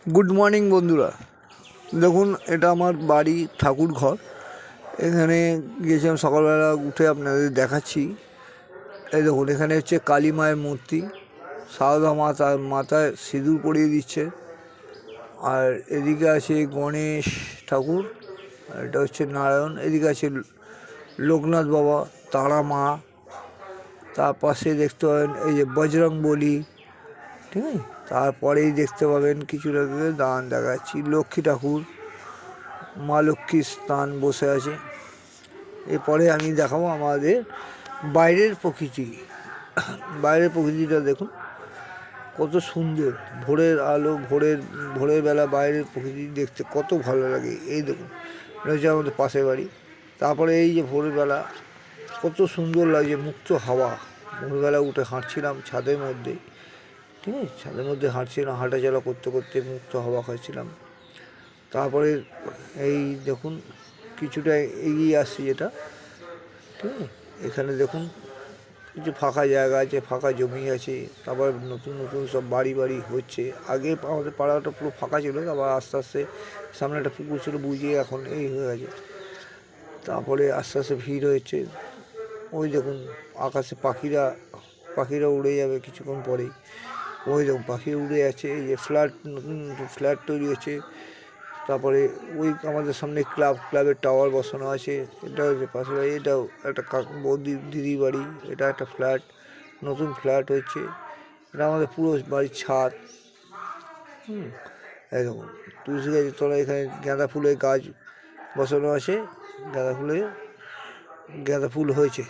Good morning বন্ধুরা, দেখুন এটা আমার বাড়ি ঠাকুর ঘর। এখানে গিয়েছিলাম সকালবেলা উঠে, আপনাদের দেখাচ্ছি। এই দেখুন, এখানে হচ্ছে কালী মায়ের মূর্তি, সারদা মাতা মাথায় সিঁদুর পরিয়ে দিচ্ছে। আর এদিকে আছে গণেশ ঠাকুর, আর এটা হচ্ছে নারায়ণ। এদিকে আছে লোকনাথ বাবা, তারা মা। তার পাশে দেখতে পাবেন এই যে বজরংবলী, ঠিক আছে। তারপরেই দেখতে পাবেন কিছুটা দান দেখাচ্ছি, লক্ষ্মী ঠাকুর, মা লক্ষ্মীর স্থান বসে আছে। এরপরে আমি দেখাবো আমাদের বাইরের প্রকৃতি। বাইরের প্রকৃতিটা দেখুন কত সুন্দর, ভোরের আলো, ভোরের বেলা বাইরের প্রকৃতি দেখতে কত ভালো লাগে। এই দেখুন, এটা হচ্ছে আমাদের পাশের বাড়ি। তারপরে এই যে ভোরবেলা কত সুন্দর লাগছে, মুক্ত হাওয়া। ভোরবেলা উঠে হাঁটছিলাম ছাদের মধ্যে, ঠিক আছে, ছাদের মধ্যে হাঁটছিলাম, হাঁটাচলা করতে করতে মুক্ত হাওয়া খাচ্ছিলাম। তারপরে এই দেখুন কিছুটা এগিয়ে আসছি যেটা, ঠিক আছে, এখানে দেখুন কিছু ফাঁকা জায়গা আছে, ফাঁকা জমি আছে। তারপর নতুন নতুন সব বাড়ি বাড়ি হচ্ছে। আগে আমাদের পাড়াটা পুরো ফাঁকা ছিল, তারপর আস্তে আস্তে সামনে একটা পুকুর ছিল, বুঝিয়ে এখন এই হয়ে গেছে। তারপরে আস্তে আস্তে ভিড় হয়েছে। ওই দেখুন আকাশে পাখিরা উড়ে যাবে কিছুক্ষণ পরেই। ওই দেখুন পাখি উড়ে যাচ্ছে। এই যে নতুন ফ্ল্যাট তৈরি হচ্ছে। তারপরে ওই আমাদের সামনে ক্লাবের টাওয়ার বসানো আছে। এটা হচ্ছে পাশে বাড়ি, এটাও একটা বৌদি দিদির বাড়ি। এটা একটা ফ্ল্যাট, নতুন ফ্ল্যাট হচ্ছে। এটা আমাদের পুরো বাড়ির ছাদ। এই দেখুন তুলসী গাছের তলায় এখানে গাঁদা ফুলের গাছ বসানো আছে। গাঁদা ফুল হয়েছে।